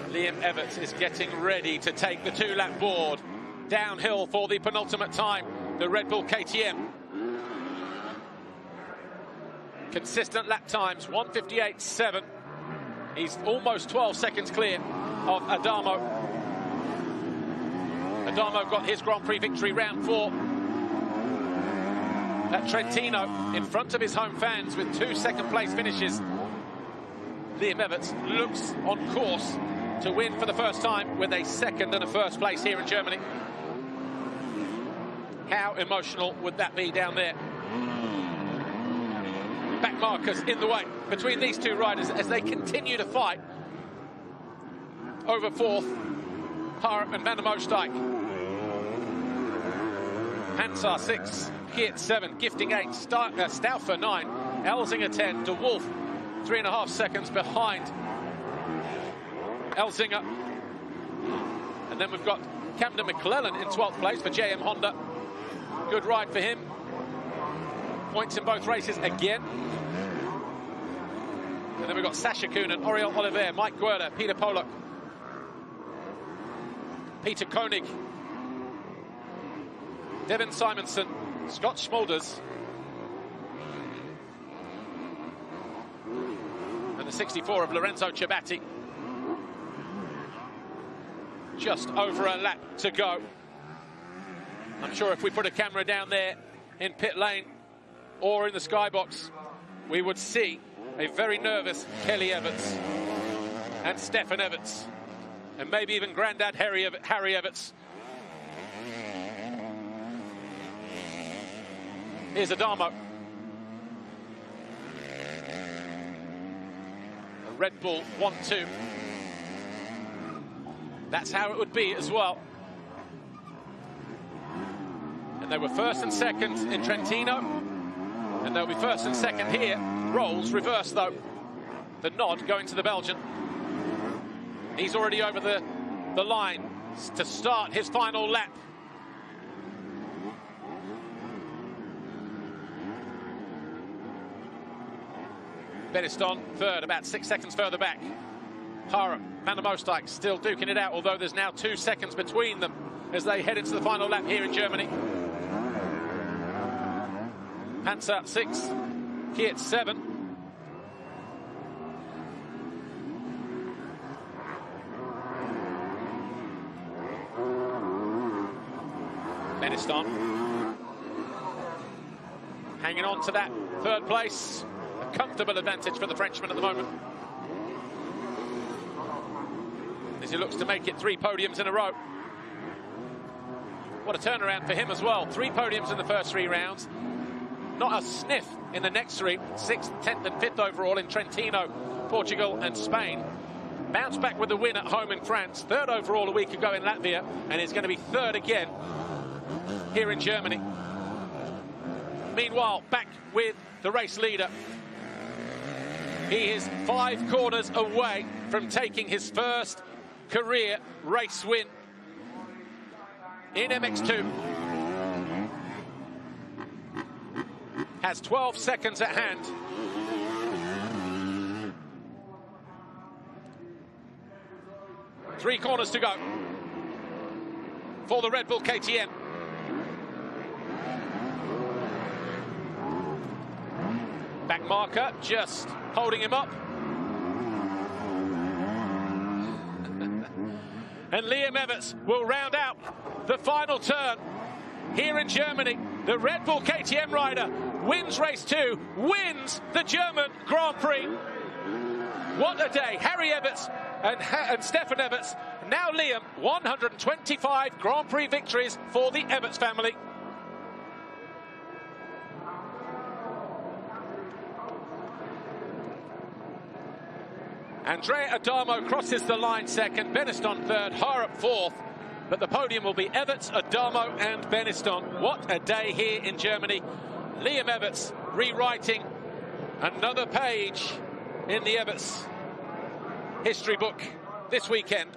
Liam Everts is getting ready to take the 2-lap board. Downhill for the penultimate time, the Red Bull KTM. Consistent lap times, 1:58.7. He's almost 12 seconds clear of Adamo. Adamo got his Grand Prix victory round 4 at Trentino in front of his home fans with 2 second-place finishes. Liam Everts looks on course to win for the first time with a 2nd and a 1st place here in Germany. How emotional would that be down there? Back markers in the way between these 2 riders as they continue to fight over 4th. Haarup and Van der Mostijk. Hansar 6, Geerts 7, Gifting 8, Stauffer 9, Elzinger 10, De Wolf 3.5 seconds behind Elzinger. And then we've got Camden McClellan in 12th place for JM Honda. Good ride for him. Points in both races again. And then we've got Sascha Coenen, Oriol Oliver, Mike Guerda, Peter Pollock, Peter Koenig, Devin Simonson, Scott Schmulders, and the 64 of Lorenzo Ciabatti. Just over a lap to go. I'm sure if we put a camera down there in pit lane or in the skybox, we would see a very nervous Kelly Everts and Stefan Everts, and maybe even granddad Harry Everts. Here's Adamo. A Red Bull 1-2. That's how it would be as well. And they were 1st and 2nd in Trentino, and they'll be 1st and 2nd here. Roles reverse though. The nod going to the Belgian. He's already over the line to start his final lap. Beniston 3rd, about 6 seconds further back. Haarup, Van der Mostijk still duking it out, although there's now 2 seconds between them as they head into the final lap here in Germany. Panzer 6, Geerts 7. Beniston hanging on to that 3rd place. A comfortable advantage for the Frenchman at the moment, as he looks to make it 3 podiums in a row. What a turnaround for him as well. 3 podiums in the first 3 rounds. Not a sniff in the next 3. 6th, 10th and 5th overall in Trentino, Portugal and Spain. Bounced back with the win at home in France. 3rd overall a week ago in Latvia, and is going to be 3rd again here in Germany. Meanwhile, back with the race leader. He is 5 corners away from taking his first career race win in MX2. Has 12 seconds at hand. Three corners to go for the Red Bull KTM. Back marker just holding him up. And Liam Everts will round out the final turn here in Germany. The Red Bull KTM rider wins race 2, wins the German Grand Prix. What a day. Harry Everts and Stefan Everts. Now Liam, 125 Grand Prix victories for the Everts family. Andrea Adamo crosses the line second, Beniston third, Harrop fourth. But the podium will be Everts, Adamo and Beniston. What a day here in Germany. Liam Everts rewriting another page in the Everts history book this weekend.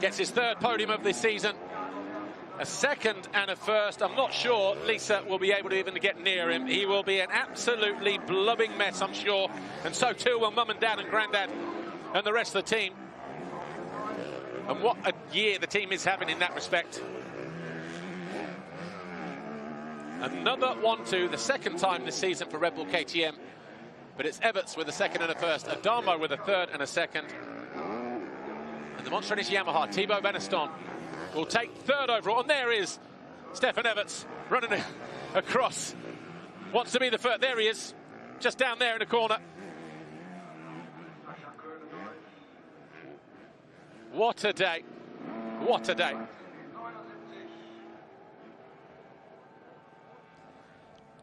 Gets his third podium of this season. A second and a first. I'm not sure Lisa will be able to even get near him. He will be an absolutely blubbing mess, I'm sure. And so too will mum and dad and granddad and the rest of the team. And what a year the team is having in that respect. Another 1-2, the second time this season for Red Bull KTM. But it's Everts with a second and a first, Adamo with a third and a second. And the monster in his Yamaha, Thibaut Beniston, will take third overall. And there is Stefan Everts running across. Wants to be the first. There he is, just down there in the corner. What a day. What a day.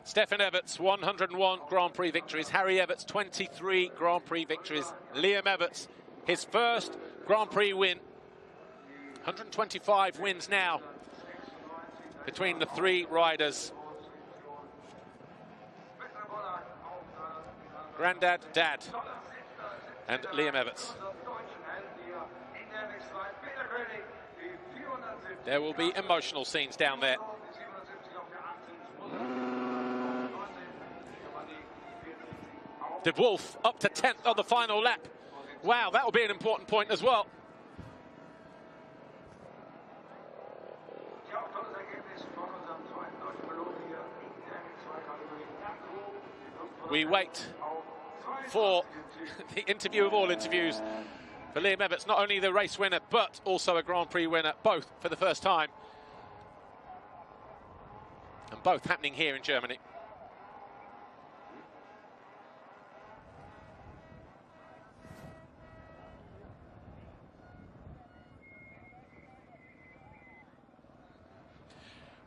Stefan Everts, 101 Grand Prix victories. Harry Everts, 23 Grand Prix victories. Liam Everts, his first Grand Prix win. 125 wins now between the three riders. Granddad, Dad, and Liam Everts. There will be emotional scenes down there. De Wolf up to 10th on the final lap. Wow, that will be an important point as well. We wait for the interview of all interviews for Liam Everts, not only the race winner, but also a Grand Prix winner, both for the first time. And both happening here in Germany.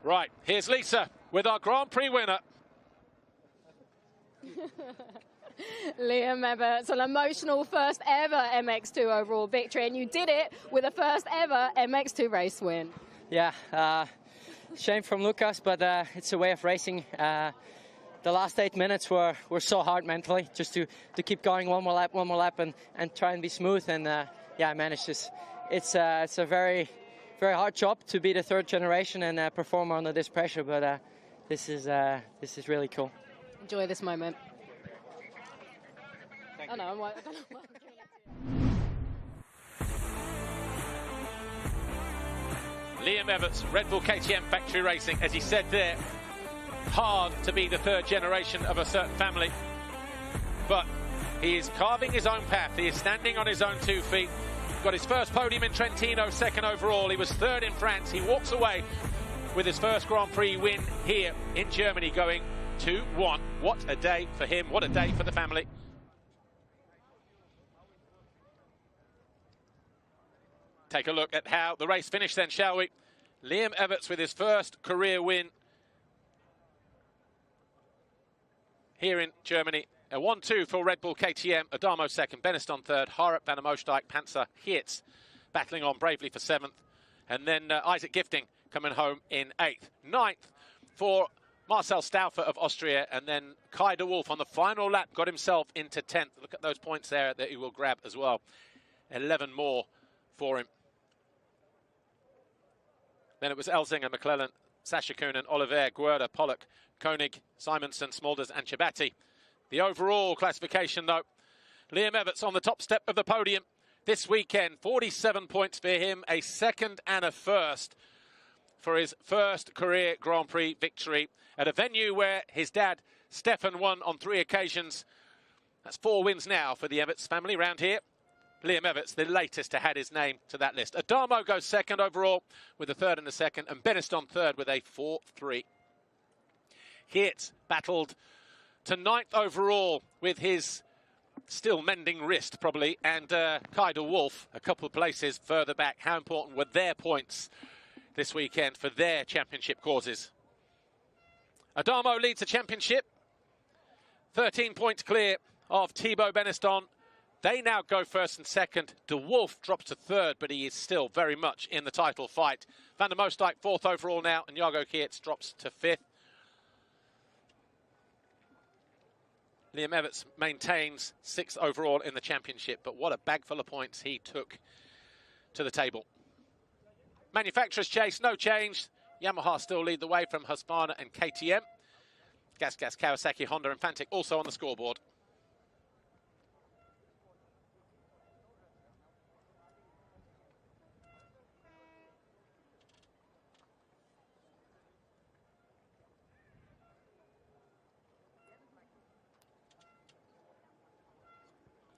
Right, here's Lisa with our Grand Prix winner. Liam Everts, an emotional first ever MX2 overall victory, and you did it with a first ever MX2 race win. Yeah, shame from Lucas, but it's a way of racing. The last 8 minutes were so hard mentally, just to keep going one more lap and try and be smooth, and yeah, I managed this. It's a very hard job to be the third generation and perform under this pressure, but this is really cool. Enjoy this moment. Thank you. Liam Everts, Red Bull KTM Factory Racing, as he said there, hard to be the third generation of a certain family, but he is carving his own path. He is standing on his own 2 feet. Got his first podium in Trentino, second overall. He was third in France. He walks away with his first Grand Prix win here in Germany, going 2-1. What a day for him. What a day for the family. Take a look at how the race finished then, shall we? Liam Everts with his first career win here in Germany. A 1-2 for Red Bull KTM. Adamo second, Beniston third, Harrop, Van der Moosdijk, Panzer, Heerts battling on bravely for 7th. And then Isaac Gifting coming home in 8th. 9th for Marcel Stauffer of Austria, and then Kai de Wolf on the final lap got himself into 10th. Look at those points there that he will grab as well. 11 more for him. Then it was Elsinger, McClellan, Sasha Coenen, Oliver, Guerda, Pollock, Koenig, Simonson, Smulders and Chabati. The overall classification, though, Liam Everts on the top step of the podium this weekend. 47 points for him, a 2nd and a 1st for his first career Grand Prix victory at a venue where his dad, Stefan, won on 3 occasions. That's 4 wins now for the Everts family round here. Liam Everts, the latest to add his name to that list. Adamo goes 2nd overall with a 3rd and a 2nd, and Beniston 3rd with a 4-3. Geerts battled to 9th overall with his still mending wrist, probably, and Kai de Wolf a couple of places further back. How important were their points this weekend for their championship causes? Adamo leads the championship, 13 points clear of Thibaut Beniston. They now go 1st and 2nd. De Wolf drops to 3rd, but he is still very much in the title fight. Van der Moosdijk 4th overall now, and Jago Geerts drops to 5th. Liam Everts maintains 6th overall in the championship, but what a bag full of points he took to the table. Manufacturer's chase, no change. Yamaha still lead the way from Husqvarna and KTM. Gas, Kawasaki, Honda and Fantic also on the scoreboard.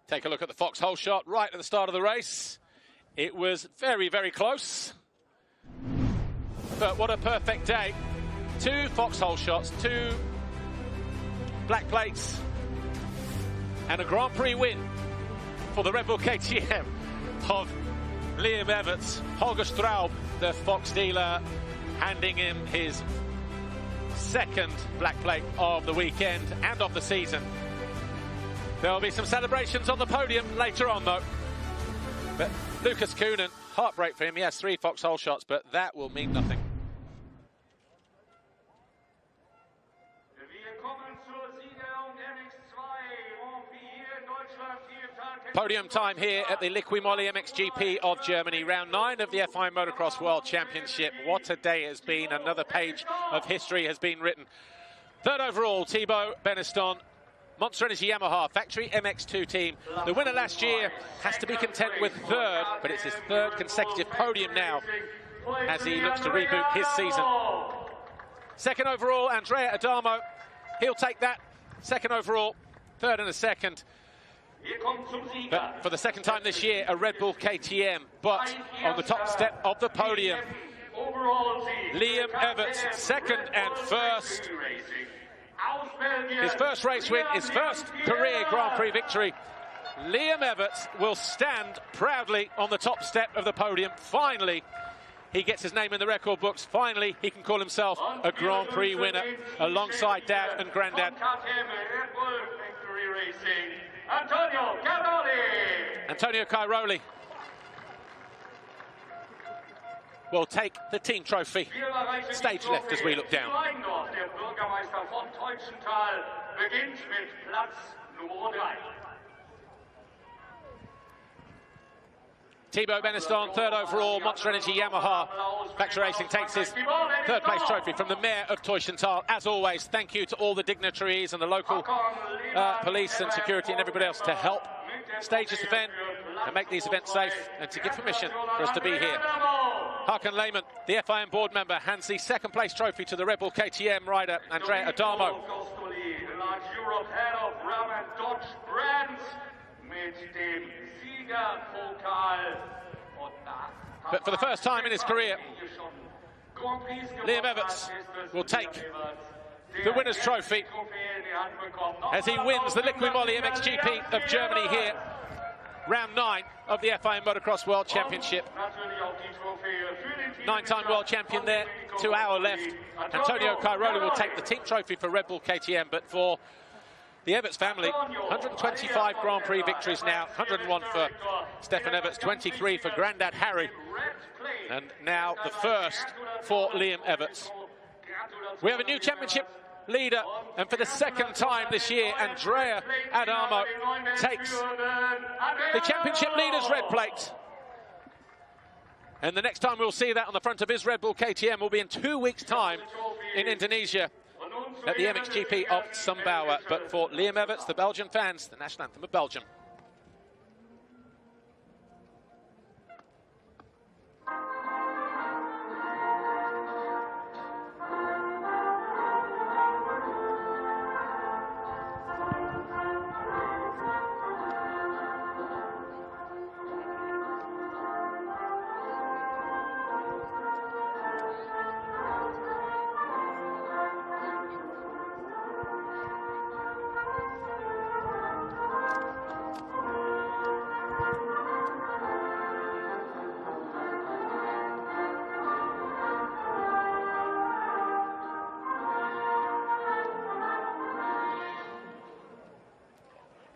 Take a look at the foxhole shot right at the start of the race. It was very, very close. But what a perfect day. 2 foxhole shots, 2 black plates, and a Grand Prix win for the Red Bull KTM of Liam Everts. Holger Straub, the Fox dealer, handing him his 2nd black plate of the weekend and of the season. There'll be some celebrations on the podium later on, though. But Lucas Coenen, heartbreak for him. He has 3 foxhole shots, but that will mean nothing. Podium time here at the Liqui Moly MXGP of Germany, round 9 of the FIM Motocross World Championship. What a day it has been. Another page of history has been written. 3rd overall, Thibaut Beniston, Monster Energy Yamaha factory MX2 team. The winner last year has to be content with 3rd, but it's his 3rd consecutive podium now as he looks to reboot his season. 2nd overall, Andrea Adamo. He'll take that. 2nd overall, 3rd and a 2nd. But for the 2nd time this year, a Red Bull KTM. But on the top step of the podium, Liam Everts, 2nd and 1st. His first race win, his first career Grand Prix victory. Liam Everts will stand proudly on the top step of the podium. Finally, he gets his name in the record books. Finally, he can call himself a Grand Prix winner alongside Dad and Granddad. Antonio Cairoli will take the team trophy. Stage left as we look down. Thibaut Beniston, 3rd overall, Monster Energy Yamaha. Factory Racing takes his 3rd place trophy from the Mayor of Teufelstal. As always, thank you to all the dignitaries and the local police and security and everybody else to help stage this event and make these events safe and to give permission for us to be here. Hakan Lehmann, the FIM board member, hands the 2nd place trophy to the Red Bull KTM rider, Andrea Adamo. But for the first time in his career, Liam Everts will take the winner's trophy as he wins the Liqui Moly MXGP of Germany here. Round 9 of the FIM Motocross World Championship. 9-time world champion there, 2 hours left. Antonio Cairoli will take the team trophy for Red Bull KTM, but for The Everts family, 125 Grand Prix victories now, 101 for Stefan Everts, 23 for granddad Harry, and now the first for Liam Everts. We have a new championship leader, and for the second time this year, Andrea Adamo takes the championship leader's red plate. And the next time we'll see that on the front of his Red Bull KTM will be in 2 weeks' time in Indonesia at the MXGP of Sumbawa. But for Liam Everts, the Belgian fans, the national anthem of Belgium.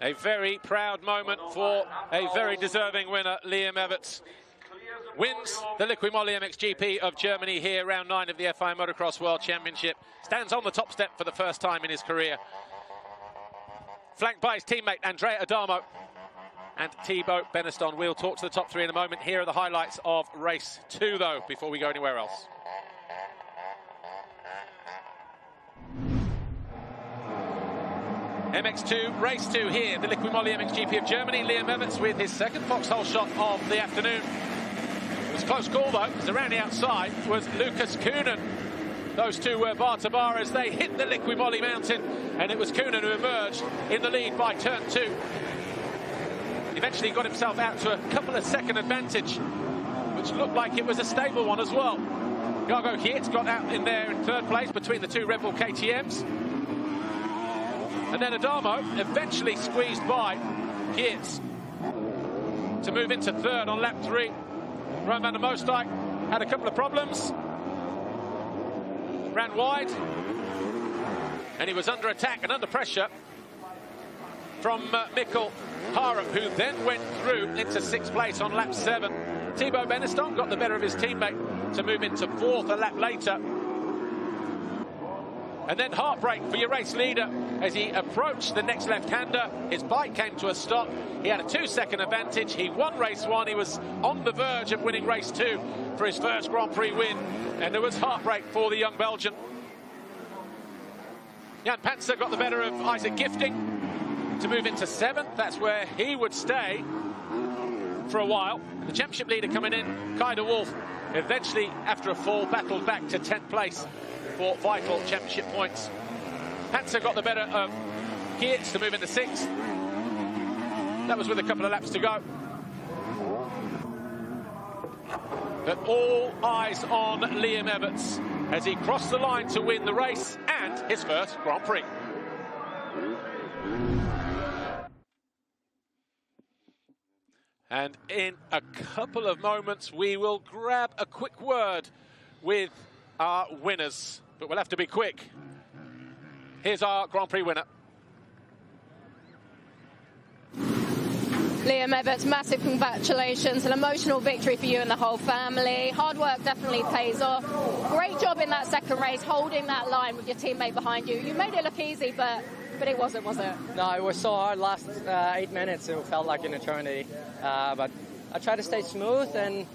A very proud moment for a very deserving winner. Liam Everts wins the Liqui Moly MXGP of Germany here, round 9 of the FIM Motocross World Championship. Stands on the top step for the first time in his career. Flanked by his teammate Andrea Adamo and Thibaut Beneston. We'll talk to the top three in a moment. Here are the highlights of race 2, though, before we go anywhere else. MX2, race 2 here, the Liqui Moly MXGP of Germany. Liam Everts with his second foxhole shot of the afternoon. It was a close call, though, because around the outside was Lucas Coenen. Those two were bar to bar as they hit the Liqui Moly mountain, and it was Coenen who emerged in the lead by turn 2. Eventually got himself out to a couple of second advantage, which looked like it was a stable one as well. Gargo Hietz got out in there in third place between the two Red Bull KTMs. And then Adamo eventually squeezed by Hietz to move into third on lap 3. Ron van der Moosdijk had a couple of problems. Ran wide. And he was under attack and under pressure from Mikkel Harup, who then went through into 6th place on lap 7. Thibaut Beneston got the better of his teammate to move into 4th a lap later. And then heartbreak for your race leader as he approached the next left-hander. His bike came to a stop. He had a 2-second advantage. He won race 1. He was on the verge of winning race 2 for his first Grand Prix win. And there was heartbreak for the young Belgian. Jan Panzer got the better of Isaac Gifting to move into 7th. That's where he would stay for a while. The championship leader coming in, Kai de Wolf, eventually, after a fall, battled back to 10th place for vital championship points. Panzer got the better of Hietz to move into 6th. That was with a couple of laps to go. But all eyes on Liam Everts as he crossed the line to win the race and his first Grand Prix. And in a couple of moments, we will grab a quick word with our winners, but we'll have to be quick. Here's our Grand Prix winner. Liam Everts, massive congratulations. An emotional victory for you and the whole family. Hard work definitely pays off. Great job in that second race, holding that line with your teammate behind you. You made it look easy, but it wasn't, was it? No, it was so hard. Last 8 minutes, it felt like an eternity. But I tried to stay smooth and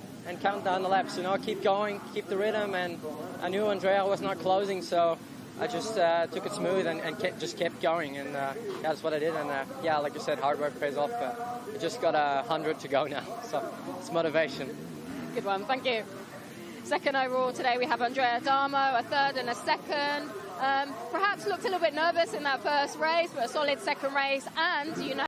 count down the laps, you know, keep going, keep the rhythm. And I knew Andrea was not closing, so I just took it smooth and just kept going. And yeah, that's what I did. And yeah, like you said, hard work pays off. But we just got 100 to go now, so it's motivation. Good one, thank you. Second overall today, we have Andrea Adamo, a third and a second. Perhaps looked a little bit nervous in that first race, but a solid second race, and you know.